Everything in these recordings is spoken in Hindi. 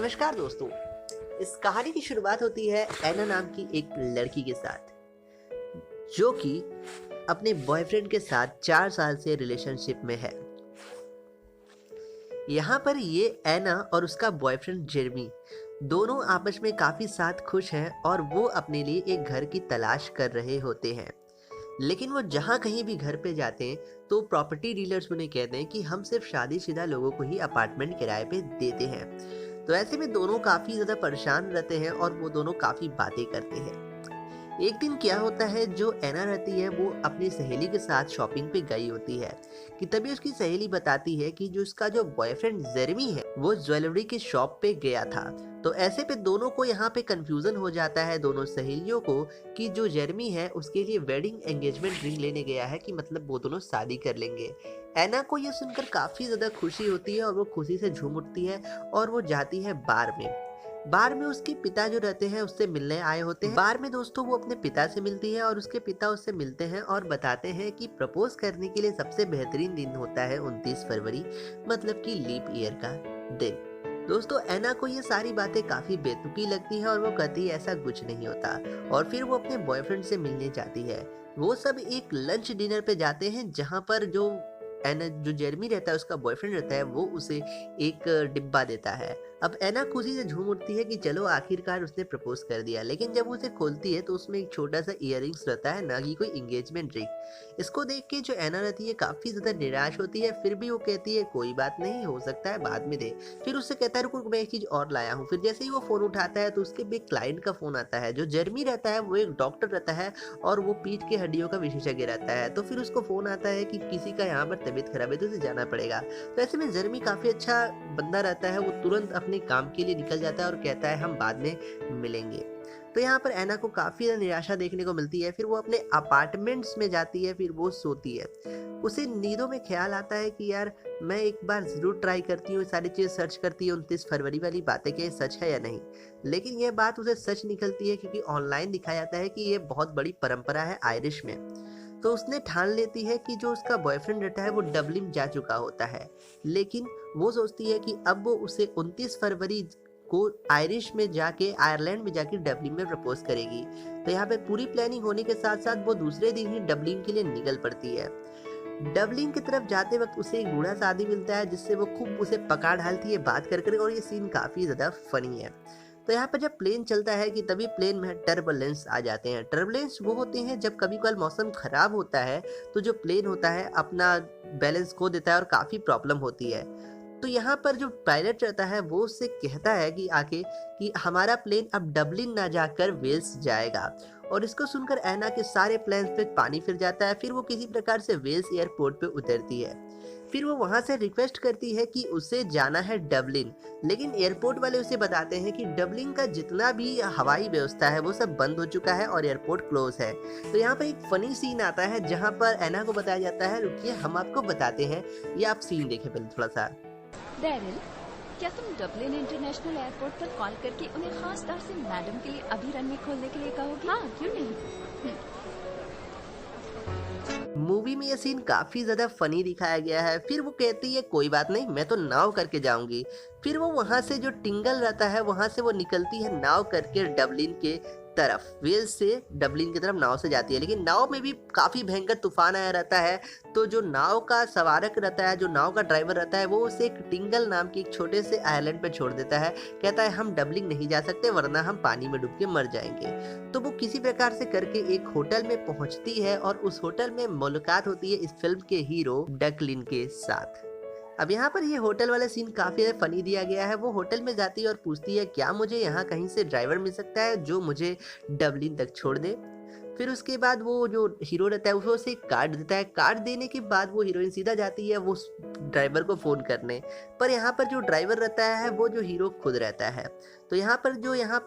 नमस्कार दोस्तों। इस कहानी की शुरुआत होती है एना नाम की एक लड़की के साथ, जो कि अपने बॉयफ्रेंड के साथ 4 साल से रिलेशनशिप में है। यहाँ पर ये एना और उसका बॉयफ्रेंड जेरमी दोनों आपस में काफ़ी साथ खुश हैं और वो अपने लिए एक घर की तलाश कर रहे होते हैं। लेकिन वो जहाँ कहीं भी घर पे जाते हैं तो प्रॉपर्टी डीलर्स उन्हें कहते हैं कि हम सिर्फ शादीशुदा लोगों को ही अपार्टमेंट किराए पे देते हैं। तो ऐसे में दोनों काफ़ी ज़्यादा परेशान रहते हैं और वो दोनों काफ़ी बातें करते हैं। एक दिन क्या होता है, जो एना रहती है वो अपनी सहेली के साथ शॉपिंग पे गई होती है कि तभी उसकी सहेली बताती है कि जो उसका जो बॉयफ्रेंड जेरेमी है वो ज्वेलरी की शॉप पे गया था। तो ऐसे पे दोनों को यहाँ पे कंफ्यूजन हो जाता है, दोनों सहेलियों को, कि जो जेरेमी है उसके लिए वेडिंग एंगेजमेंट रिंग लेने गया है, कि मतलब वो दोनों शादी कर लेंगे। एना को ये सुनकर काफी ज्यादा खुशी होती है और वो खुशी से झूम उठती है और वो जाती है बार में। बार में उसके पिता जो रहते हैं उससे मिलने आए होते हैं। बार में दोस्तों वो अपने पिता से मिलती है और उसके पिता उससे मिलते हैं और बताते हैं कि प्रपोज करने के लिए सबसे बेहतरीन दिन होता है 29 फरवरी, मतलब कि लीप ईयर का दिन। दोस्तों एना को ये सारी बातें काफी बेतुकी लगती है और वो कहती है ऐसा कुछ नहीं होता, और फिर वो अपने बॉयफ्रेंड से मिलने जाती है। वो सब एक लंच डिनर पे जाते हैं, जहाँ पर जो एना जो जेरमी रहता है उसका बॉयफ्रेंड रहता है वो उसे एक डिब्बा देता है। अब एना खुशी से झूम उठती है कि चलो आखिरकार उसने प्रपोज कर दिया, लेकिन जब वो उसे खोलती है तो उसमें एक छोटा सा इयररिंग्स रहता है, ना कि कोई एंगेजमेंट रिंग। इसको देख के जो एना रहती है काफी ज्यादा निराश होती है, फिर भी वो कहती है कोई बात नहीं, हो सकता है बाद में दे। फिर उससे कहता है रुको मैं एक चीज और लाया हूँ। फिर जैसे ही वो फोन उठाता है तो उसके भी एक क्लाइंट का फोन आता है। जो जेरमी रहता है वो एक डॉक्टर रहता है और वो पीठ के हड्डियों का विशेषज्ञ रहता है। तो फिर उसको फोन आता है कि किसी का यहाँ पर तबीयत खराब है तो उसे जाना पड़ेगा। तो ऐसे में जेरमी काफी अच्छा बंदा रहता है, वो तुरंत अपने काम के लिए निकल जाता है और कहता है हम बाद में मिलेंगे। तो यहाँ पर एना को काफी ज्यादा निराशा देखने को मिलती है। फिर वो अपने अपार्टमेंट्स में जाती है, फिर वो सोती है। उसे नींदों में ख्याल आता है कि यार मैं एक बार जरूर ट्राई करती हूँ, सारी चीज सर्च करती है 29 फरवरी वाली बातें, क्या ये सच है या नहीं। लेकिन यह बात उसे सच निकलती है, क्योंकि ऑनलाइन दिखाया जाता है कि ये बहुत बड़ी परंपरा है आयरिश में। तो उसने ठान लेती है कि जो उसका बॉयफ्रेंड रहता है वो डबलिन जा चुका होता है, लेकिन वो सोचती है कि अब वो उसे 29 फरवरी को आयरिश में जाके आयरलैंड में जाके डबलिन में प्रपोज करेगी। तो यहाँ पे पूरी प्लानिंग होने के साथ साथ वो दूसरे दिन ही डबलिन के लिए निकल पड़ती है। डबलिन की तरफ जाते वक्त उसे एक बूढ़ा सा आदमी मिलता है, जिससे वो खूब उसे पका ढालती है बात कर कर, और ये सीन काफी ज्यादा फनी है। तो यहाँ पर जब प्लेन चलता है कि तभी प्लेन में टर्बुलेंस आ जाते हैं। टर्बुलेंस वो होते हैं जब कभी कभार मौसम खराब होता है तो जो प्लेन होता है अपना बैलेंस खो देता है और काफी प्रॉब्लम होती है। तो यहाँ पर जो पायलट रहता है वो उससे कहता है कि आके कि हमारा प्लेन अब डबलिन ना जाकर वेल्स जाएगा। और इसको सुनकर एना के सारे प्लान्स पे पानी फिर जाता है। फिर वो किसी प्रकार से वेल्स एयरपोर्ट पे उतरती है। फिर वो वहां से रिक्वेस्ट करती है कि उसे जाना है डबलिन, लेकिन एयरपोर्ट वाले उसे बताते हैं कि डबलिन का जितना भी हवाई व्यवस्था है वो सब बंद हो चुका है और एयरपोर्ट क्लोज है। तो यहाँ पर एक फनी सीन आता है जहाँ पर एना को बताया जाता है रुकिए हम आपको बताते हैं। ये आप सीन देखें पहले थोड़ा सा। डैरिल, क्या तुम डबलिन इंटरनेशनल एयरपोर्ट पर कॉल करके उन्हें खास तौर से मैडम के लिए अभी रनवे खोलने के लिए कहोगे? हाँ, क्यों नहीं। मूवी में ये सीन काफी ज्यादा फनी दिखाया गया है। फिर वो कहती है कोई बात नहीं, मैं तो नाव करके जाऊंगी। फिर वो वहां से जो टिंगल रहता है वहां से वो निकलती है नाव करके डबलिन के तरफ, वेल्स से डबलिन की तरफ नाव से जाती है। लेकिन नाव में भी काफी भयंकर तूफान आया रहता है। तो जो नाव का सवारक रहता है, जो नाव का ड्राइवर रहता है, वो उसे एक टिंगल नाम के एक छोटे से आइलैंड पे छोड़ देता है। कहता है हम डबलिन नहीं जा सकते वरना हम पानी में डूब के मर जाएंगे। तो वो किसी प्रकार से करके एक होटल में पहुंचती है और उस होटल में मुलाकात होती है इस फिल्म के हीरो डकलिन के साथ। अब यहाँ पर ये होटल वाला सीन काफी फनी दिया गया है। वो होटल में जाती है और पूछती है क्या मुझे यहाँ कहीं से ड्राइवर मिल सकता है जो मुझे डबलिन तक छोड़ दे। फिर उसके बाद वो जो हीरो रहता है वो उसे एक कार्ड देता है। कार्ड देने के बाद वो हीरोइन सीधा जाती है वो ड्राइवर को फोन करने। पर यहाँ पर जो ड्राइवर रहता है वो जो हीरो खुद रहता है। तो यहाँ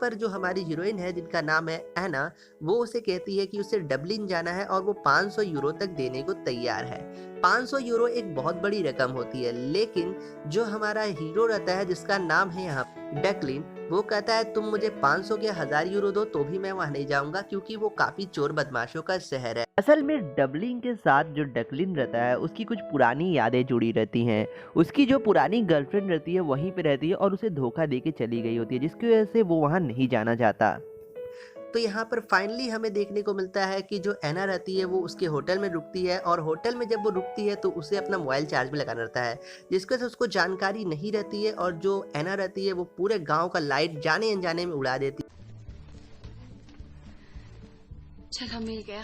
पर जो हमारी हीरोइन है जिनका नाम है एना, वो उसे कहती है कि उसे डबलिन जाना है और वो 500 यूरो तक देने को तैयार है। 500 यूरो एक बहुत बड़ी रकम होती है, लेकिन जो हमारा हीरो रहता है जिसका नाम है यहाँ डकलिन, वो कहता है तुम मुझे 500 के 1000 यूरो दो तो भी मैं वहाँ नहीं जाऊंगा, क्योंकि वो काफी चोर बदमाशों का शहर है। असल में डबलिन के साथ जो डकलिन रहता है उसकी कुछ पुरानी यादें जुड़ी रहती हैं। उसकी जो पुरानी गर्लफ्रेंड रहती है वहीं पे रहती है और उसे धोखा दे के चली गई होती है, जिसकी वजह से वो वहाँ नहीं जाना चाहता। तो यहाँ पर फाइनली हमें देखने को मिलता है कि जो एना रहती है वो उसके होटल में रुकती है, और होटल में जब वो रुकती है तो उसे अपना मोबाइल चार्ज में लगाना रहता है, जिसकी वजह से उसको जानकारी नहीं रहती है, और जो एना रहती है वो पूरे गांव का लाइट जाने अनजाने में उड़ा देती चलो मिल गया।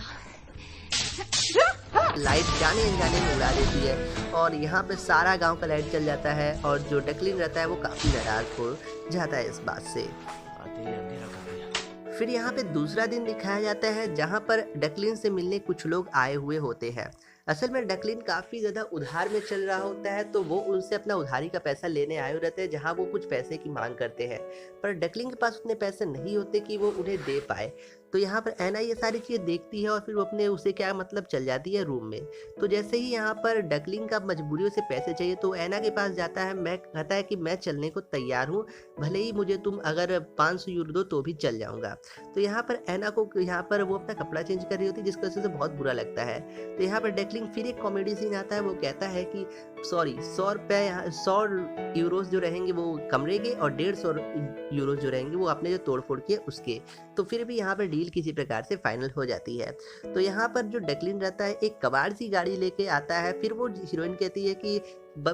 लाइट जाने अनजाने में उड़ा देती है, और यहाँ पे सारा गांव का लाइट चल जाता है, और जो डकलिन रहता है वो काफ़ी नाराज हो जाता है इस बात से। आते ही अंधेरा कर दिया। फिर यहाँ पे दूसरा दिन दिखाया जाता है जहाँ पर डकलिन से मिलने कुछ लोग आए हुए होते हैं। असल में डकलिन काफ़ी ज़्यादा उधार में चल रहा होता है, तो वो उनसे अपना उधारी का पैसा लेने आए हुए रहते हैं, जहाँ वो कुछ पैसे की मांग करते हैं, पर डकलिन के पास उतने पैसे नहीं होते कि वो उन्हें दे पाए। तो यहाँ पर एना ये सारी चीज़ें देखती है और फिर वो अपने उसे क्या मतलब चल जाती है रूम में। तो जैसे ही यहाँ पर डकलिन का मजबूरियों से पैसे चाहिए तो एना के पास जाता है, मैं कहता है कि मैं चलने को तैयार हूँ, भले ही मुझे तुम अगर 500 यूरो दो तो भी चल जाऊँगा। तो यहाँ पर एना को यहाँ पर वो अपना कपड़ा चेंज कर रही होती है, जिसकी वजह से बहुत बुरा लगता है। तो यहाँ पर डकलिन फिर एक कॉमेडी सीन आता है, वो कहता है कि सॉरी 100 रुपये, यहाँ 100 यूरोस जो रहेंगे वो कमरे के, और 150 यूरोस जो रहेंगे वो आपने जो तोड़ फोड़ किए उसके। तो फिर भी यहाँ पर डील किसी प्रकार से फाइनल हो जाती है। तो यहाँ पर जो डकलिन रहता है एक कबाड़ सी गाड़ी लेके आता है, फिर वो हीरोइन कहती है कि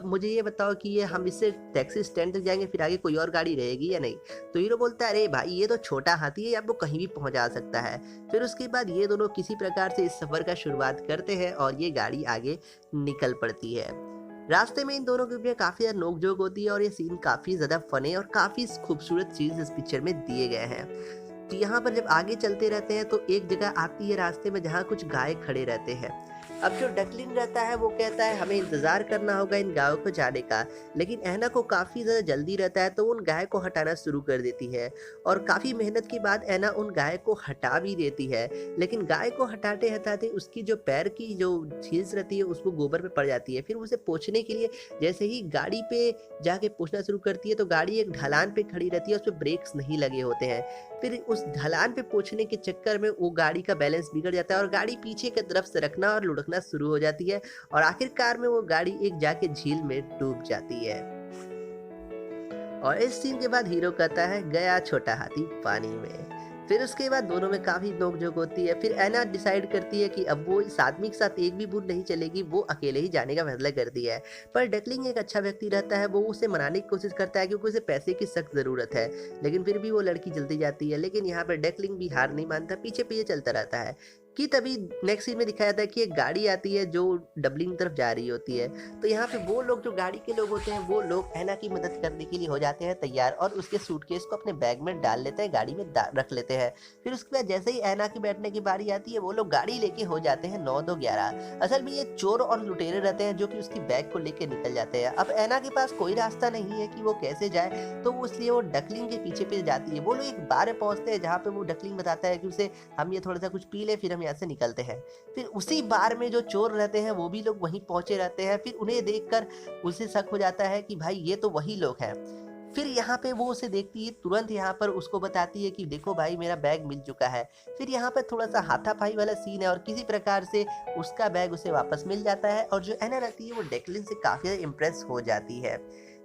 मुझे ये बताओ कि ये हम इससे टैक्सी स्टैंड तक जाएंगे, फिर आगे कोई और गाड़ी रहेगी या नहीं। तो हीरो बोलता है अरे भाई ये तो छोटा हाथी है, आपको कहीं भी पहुंचा सकता है। फिर उसके बाद ये दोनों किसी प्रकार से इस सफर का शुरुआत करते हैं और ये गाड़ी आगे निकल पड़ती है। रास्ते में इन दोनों के बीच काफ़ी ज़्यादा नोकझोंक होती है, और ये सीन काफ़ी ज़्यादा फनी और काफ़ी खूबसूरत चीज़ इस पिक्चर में दिए गए हैं। तो यहाँ पर जब आगे चलते रहते हैं तो एक जगह आती है रास्ते में जहाँ कुछ गाय खड़े रहते हैं। अब जो डकलिन रहता है वो कहता है हमें इंतज़ार करना होगा इन गायों को जाने का, लेकिन एना को काफ़ी ज़्यादा जल्दी रहता है, तो उन गाय को हटाना शुरू कर देती है, और काफ़ी मेहनत के बाद एना उन गाय को हटा भी देती है। लेकिन गाय को हटाते हटाते उसकी जो पैर की जो चीज़ रहती है उसको गोबर पे पड़ जाती है। फिर उसे पोंछने के लिए जैसे ही गाड़ी पे जाके पोंछना शुरू करती है तो गाड़ी एक ढलान पे खड़ी रहती है, उस पर ब्रेक्स नहीं लगे होते हैं। फिर उस ढलान पे पोंछने के चक्कर में वो गाड़ी का बैलेंस बिगड़ जाता है और गाड़ी पीछे की तरफ सरकना और लुढ़कना शुरू हो जाती है, और आखिरकार में वो गाड़ी एक जाके झील में डूब जाती है। और इस सीन के बाद हीरो कहता है गया छोटा हाथी पानी में। फिर उसके बाद दोनों में काफी नोकझोंक होती है। फिर एना डिसाइड करती है कि अब वो इस आदमी के साथ एक भी बूंद नहीं चलेगी, वो अकेले ही जाने का फैसला करती है। पर डकलिंग एक अच्छा व्यक्ति रहता है, वो उसे मनाने की कोशिश करता है क्योंकि उसे पैसे की सख्त जरूरत है, लेकिन फिर भी वो लड़की जल्दी जाती है। लेकिन यहाँ पर डकलिंग भी हार नहीं मानता, पीछे पीछे चलता रहता है कि तभी नेक्स्ट सीन में दिखाया जाता है कि एक गाड़ी आती है जो डबलिंग की तरफ जा रही होती है। तो यहाँ पे वो लोग जो गाड़ी के लोग होते हैं वो लोग एना की मदद करने के लिए हो जाते हैं तैयार, और उसके सूटकेस को अपने बैग में डाल लेते हैं, गाड़ी में रख लेते हैं। फिर उसके बाद जैसे ही एना की बैठने की बारी आती है वो लोग गाड़ी लेके हो जाते हैं 9-2-11। असल में ये चोर और लुटेरे रहते हैं जो कि उसकी बैग को लेके निकल जाते हैं। अब एना के पास कोई रास्ता नहीं है कि वो कैसे जाए, तो इसलिए वो डकलिंग के पीछे पीछे जाती है। वो लोग एक बार में पहुंचते हैं जहाँ पे वो डकलिंग बताता है कि उसे हम ये थोड़ा सा कुछ पी ले फिर हम यहाँ से निकलते हैं। फिर उसी बार में जो चोर रहते हैं वो भी लोग वहीं पहुंचे रहते हैं। फिर उन्हें देखकर उसे शक हो जाता है कि भाई ये तो वही लोग हैं। फिर यहाँ पे वो उसे देखती है, तुरंत यहाँ पर उसको बताती है कि देखो भाई मेरा बैग मिल चुका है। फिर यहाँ पर थोड़ा सा हाथापाई वाला सीन है और किसी प्रकार से उसका बैग उसे वापस मिल जाता है, और जो एना रहती है वो डेक्लिन से काफी इम्प्रेस हो जाती है।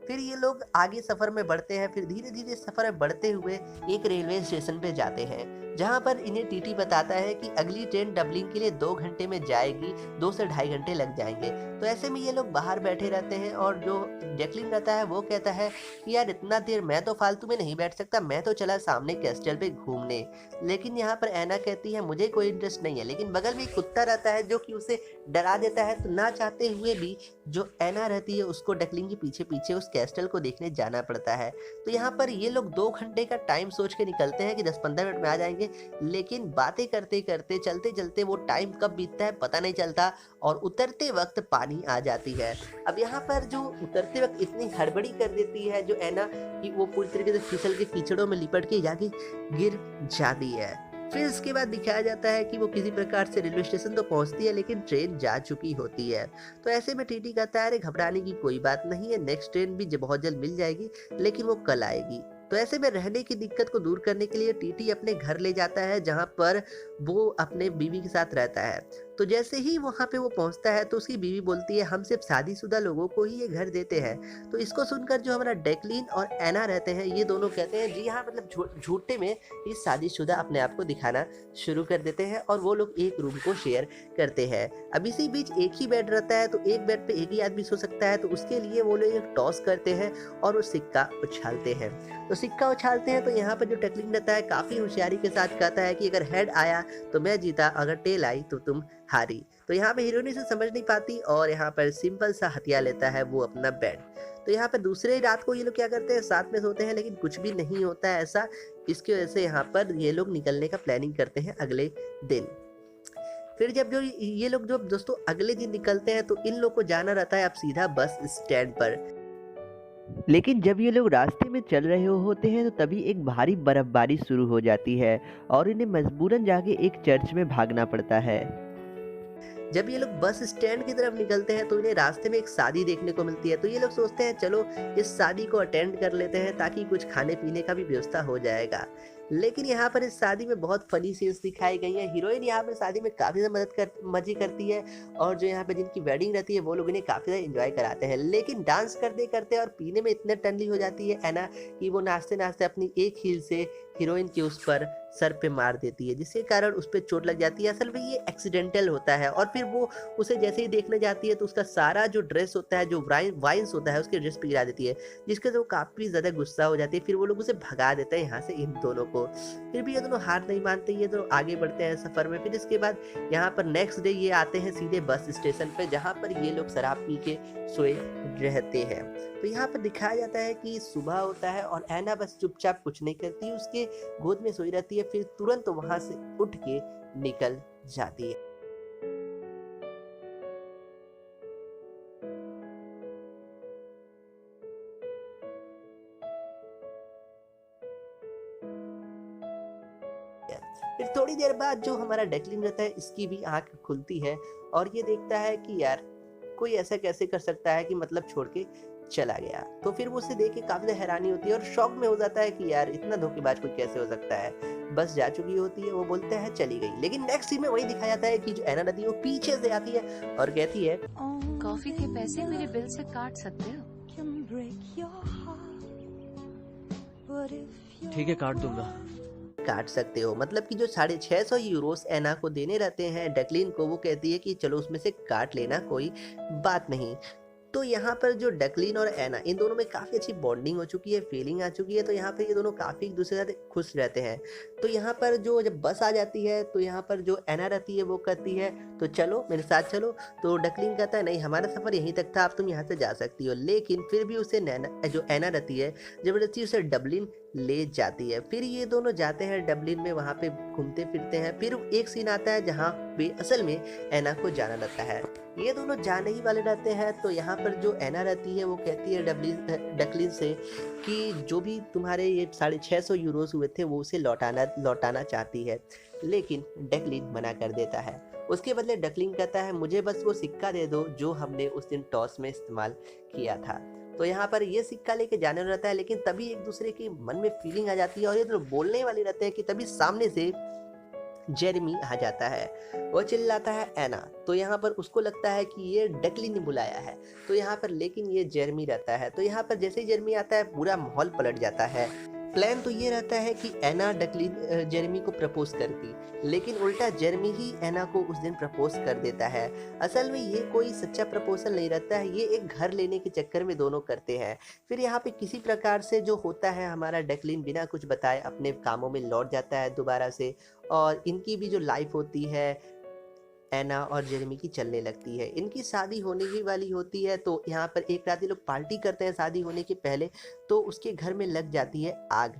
फिर ये लोग आगे सफर में बढ़ते हैं। फिर धीरे धीरे सफर में बढ़ते हुए एक रेलवे स्टेशन पे जाते हैं, जहाँ पर इन्हें टीटी बताता है कि अगली ट्रेन डबलिन के लिए 2 घंटे में जाएगी, 2 से ढाई घंटे लग जाएंगे। तो ऐसे में ये लोग बाहर बैठे रहते हैं, और जो जैकलिन रहता है वो कहता है कि यार इतना देर मैं तो फालतू में नहीं बैठ सकता, मैं तो चला सामने कैस्टल पे घूमने। लेकिन यहाँ पर एना कहती है मुझे कोई इंटरेस्ट नहीं है, लेकिन बगल में एक कुत्ता रहता है जो कि उसे डरा देता है। तो ना चाहते हुए भी जो एना रहती है उसको डकलिंग के पीछे पीछे उस कैस्टल को देखने जाना पड़ता है। तो यहाँ पर ये लोग 2 घंटे का टाइम सोच के निकलते हैं कि 10-15 मिनट में आ जाएंगे, लेकिन बातें करते करते चलते चलते वो टाइम कब बीतता है पता नहीं चलता, और उतरते वक्त पानी आ जाती है। अब यहाँ पर जो उतरते वक्त इतनी हड़बड़ी कर देती है जो एना कि वो पूरी तरीके से फिसल के कीचड़ों में लिपट के जाके गिर जाती है। फिर इसके बाद दिखाया जाता है कि वो किसी प्रकार से रेलवे स्टेशन तो पहुंचती है, लेकिन ट्रेन जा चुकी होती है। तो ऐसे में टीटी कहता है अरे घबराने की कोई बात नहीं है, नेक्स्ट ट्रेन भी बहुत जल्द मिल जाएगी, लेकिन वो कल आएगी। तो ऐसे में रहने की दिक्कत को दूर करने के लिए टीटी अपने घर ले जाता है, जहाँ पर वो अपने बीवी के साथ रहता है। तो जैसे ही वहाँ पे वो पहुँचता है तो उसकी बीवी बोलती है, हम सिर्फ शादीशुदा लोगों को ही ये घर देते हैं। तो इसको सुनकर जो हमारा डेक्लिन और एना रहते हैं, ये दोनों कहते हैं जी हाँ, मतलब झूठे में ये शादीशुदा अपने आप को दिखाना शुरू कर देते हैं और वो लोग एक रूम को शेयर करते हैं। अब इसी बीच एक ही बेड रहता है, तो एक बेड पे एक ही आदमी सो सकता है, तो उसके लिए वो लोग एक टॉस करते हैं और वो सिक्का उछालते हैं। तो सिक्का उछालते हैं तो यहाँ पर जो डेक्लिन रहता है काफ़ी होशियारी के साथ कहता है कि अगर हेड आया तो मैं जीता, अगर टेल आई तो तुम हारी। तो यहाँ पे हीरोइन इसे समझ नहीं पाती और यहाँ पर सिंपल सा हथियार लेता है वो अपना बेड। तो यहाँ पर दूसरे रात को ये लोग क्या करते हैं, साथ में सोते हैं, लेकिन कुछ भी नहीं होता है ऐसा। इसकी वजह से यहाँ पर ये लोग निकलने का प्लानिंग करते हैं अगले दिन। फिर जब जो ये लोग जो दोस्तों अगले दिन निकलते हैं तो इन लोग को जाना रहता है अब सीधा बस स्टैंड पर। लेकिन जब ये लोग रास्ते में चल रहे होते हैं तो तभी एक भारी बर्फबारी शुरू हो जाती है और इन्हें मजबूरन जाके एक चर्च में भागना पड़ता है। जब ये लोग बस स्टैंड की तरफ निकलते हैं तो इन्हें रास्ते में एक शादी देखने को मिलती है। तो ये लोग सोचते हैं चलो इस शादी को अटेंड कर लेते हैं ताकि कुछ खाने पीने का भी व्यवस्था हो जाएगा। लेकिन यहाँ पर इस शादी में बहुत फनी सीन्स दिखाई गई हैं। हीरोइन यहाँ पर शादी में काफ़ी ज़्यादा मजे करती है और जो यहाँ पे जिनकी वेडिंग रहती है वो लोग इन्हें काफ़ी ज़्यादा एंजॉय कराते हैं। लेकिन डांस करते करते और पीने में इतने टंडली हो जाती है एना कि वो नाचते नाचते अपनी एक हील से हीरोइन के उस पर सर पे मार देती है, जिसके कारण उस पर चोट लग जाती है। असल में ये एक्सीडेंटल होता है और फिर वो उसे जैसे ही देखने जाती है तो उसका सारा जो ड्रेस होता है, जो वाइन्स होता है, उसके ड्रेस पे गिरा देती है, जिसके से वो काफ़ी ज़्यादा गुस्सा हो जाती है। फिर वो लोग उसे भगा देते हैं यहाँ से, इन दोनों को। फिर भी ये दोनों हार नहीं मानते, ये दोनों आगे बढ़ते हैं सफ़र में। फिर इसके बाद यहाँ पर नेक्स्ट डे ये आते हैं सीधे बस स्टेशन पे, जहाँ पर ये लोग शराब पी के सोए रहते हैं। तो यहाँ पर दिखाया जाता है कि सुबह होता है और एना बस चुपचाप कुछ नहीं करती, उसके गोद में सोई रहती है, फिर तुरंत वहां से उठ के निकल जाती है। फिर थोड़ी देर बाद जो हमारा डेक्लिन रहता है, इसकी भी आंख खुलती है और ये देखता है कि यार कोई ऐसा कैसे कर सकता है कि मतलब छोड़ के चला गया। तो फिर वो उसे देख के काफी हैरानी होती है और शॉक में हो जाता है कि यार इतना धोखेबाज कोई कैसे हो सकता है। बस जा चुकी होती है, वो बोलता है चली गई। लेकिन नेक्स्ट सीन में वही दिखाया जाता है कि जो एना रहती है वो पीछे से आती है और कहती है, कॉफी के पैसे मेरे बिल से काट सकते हो। ठीक है, काट दूंगा। काट सकते हो मतलब कि जो 650 यूरोस एना को देने रहते हैं डेक्लिन को, वो कहती है कि चलो उसमें से काट लेना, कोई बात नहीं। तो यहाँ पर जो डेक्लिन और एना, इन दोनों में काफ़ी अच्छी बॉन्डिंग हो चुकी है, फीलिंग आ चुकी है। तो यहाँ पर ये दोनों काफ़ी एक दूसरे के साथ खुश रहते हैं। तो यहाँ पर जो जब बस आ जाती है तो यहाँ पर जो एना रहती है वो कहती है तो चलो मेरे साथ चलो। तो डेक्लिन कहता है नहीं, हमारा सफ़र यहीं तक था, अब तुम यहाँ से जा सकती हो। लेकिन फिर भी उसे जो एना रहती है जबरदस्ती उसे डबलिन ले जाती है। फिर ये दोनों जाते हैं डबलिन में, वहाँ पे घूमते फिरते हैं। फिर एक सीन आता है जहाँ पे असल में एना को जाना रहता है। ये दोनों जाने ही वाले रहते हैं। तो यहाँ पर जो एना रहती है वो कहती है डेक्लिन से कि जो भी तुम्हारे ये 650 यूरोस हुए थे वो उसे लौटाना चाहती है। लेकिन डेक्लिन मना कर देता है। उसके बदले डेक्लिन कहता है मुझे बस वो सिक्का दे दो जो हमने उस दिन टॉस में इस्तेमाल किया था। तो यहाँ पर ये सिक्का लेके जाने रहता है। लेकिन तभी एक दूसरे के मन में फीलिंग आ जाती है और ये दोनों बोलने वाले रहते हैं कि तभी सामने से जेरेमी आ जाता है। वो चिल्लाता है एना। तो यहाँ पर उसको लगता है कि ये डेक्लिन ने बुलाया है। तो यहाँ पर लेकिन ये जेरेमी रहता है। तो यहाँ पर जैसे ही जेरेमी आता है पूरा माहौल पलट जाता है। प्लान तो ये रहता है कि एना डेक्लिन जेरेमी को प्रपोज करती, लेकिन उल्टा जेरेमी ही एना को उस दिन प्रपोज कर देता है। असल में ये कोई सच्चा प्रपोजल नहीं रहता है, ये एक घर लेने के चक्कर में दोनों करते हैं। फिर यहाँ पे किसी प्रकार से जो होता है हमारा डेक्लिन बिना कुछ बताए अपने कामों में लौट जाता है दोबारा से, और इनकी भी जो लाइफ होती है एना और जेरेमी की चलने लगती है। इनकी शादी होने ही वाली होती है। तो यहाँ पर एक रात ये लोग पार्टी करते हैं शादी होने के पहले। तो उसके घर में लग जाती है आग।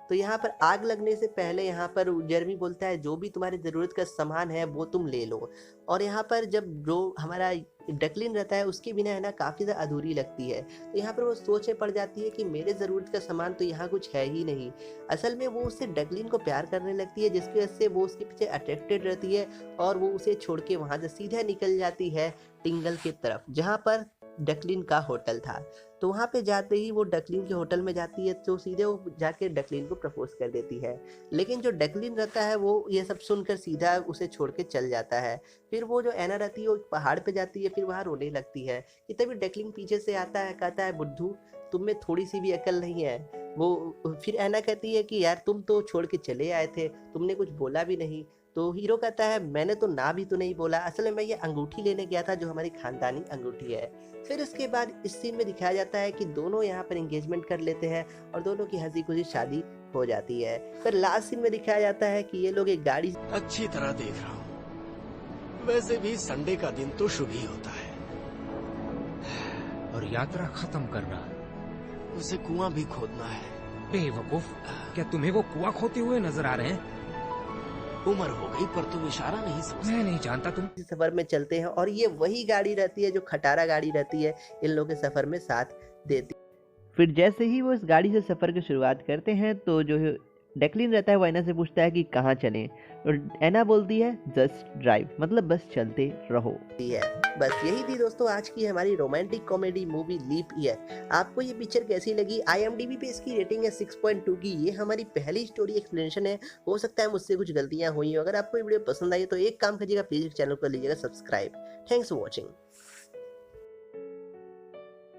तो यहाँ पर आग लगने से पहले यहाँ पर जेरेमी बोलता है जो भी तुम्हारी ज़रूरत का सामान है वो तुम ले लो। और यहाँ पर जब जो हमारा डेक्लिन रहता है उसके बिना है ना काफ़ी ज़्यादा अधूरी लगती है। तो यहाँ पर वो सोच में पड़ जाती है कि मेरे ज़रूरत का सामान तो यहाँ कुछ है ही नहीं। असल में वो उससे डेक्लिन को प्यार करने लगती है, जिसकी वजह से वो उसके पीछे अट्रैक्टेड रहती है और वो उसे छोड़ के वहाँ से सीधा निकल जाती है टिंगल की तरफ, जहाँ पर डेक्लिन का होटल था। तो वहाँ पे जाते ही वो डकलिन के होटल में जाती है, तो सीधे वो जाके डकलिन को प्रपोज कर देती है। लेकिन जो डकलिन रहता है वो ये सब सुनकर सीधा उसे छोड़ के चल जाता है। फिर वो जो एना रहती है वो एक पहाड़ पे जाती है, फिर वहाँ रोने लगती है कि तभी डकलिन पीछे से आता है, कहता है बुद्धू तुम में थोड़ी सी भी अकल नहीं है। वो फिर एना कहती है कि यार तुम तो छोड़ के चले आए थे, तुमने कुछ बोला भी नहीं। तो हीरो कहता है मैंने तो ना भी तो नहीं बोला, असल में मैं ये अंगूठी लेने गया था जो हमारी खानदानी अंगूठी है। फिर उसके बाद इस सीन में दिखाया जाता है कि दोनों यहाँ पर एंगेजमेंट कर लेते हैं और दोनों की हंसी खुशी शादी हो जाती है। फिर लास्ट सीन में दिखाया जाता है कि ये लोग एक गाड़ी अच्छी तरह देख रहा हूँ। वैसे भी संडे का दिन तो शुभ ही होता है। और यात्रा खत्म करना। उसे कुआं भी खोदना है। बेवकूफ, क्या तुम्हें वो कुआं खोते हुए नजर आ रहे हैं? उम्र हो गई पर तुम इशारा नहीं समझते। मैं नहीं जानता तुम। सफर में चलते हैं और ये वही गाड़ी रहती है जो खटारा गाड़ी रहती है, इन लोगों के सफर में साथ देती। फिर जैसे ही वो इस गाड़ी से सफर की शुरुआत करते हैं तो जो डकलिन रहता है वो एना से पूछता है कि कहाँ चलें, और एना बोलती है जस्ट ड्राइव, मतलब बस चलते रहो। बस यही थी दोस्तों आज की हमारी romantic comedy movie Leap Year. आपको ये पिक्चर कैसी लगी? IMDb पे इसकी रेटिंग है 6.2 की। ये हमारी पहली स्टोरी एक्सप्लेनेशन है, हो सकता है मुझसे कुछ गलतियां हुई हो। अगर आपको ये वीडियो पसंद आई तो एक काम करिएगा, प्लीज चैनल को लीजिएगा सब्सक्राइब। Thanks for watching.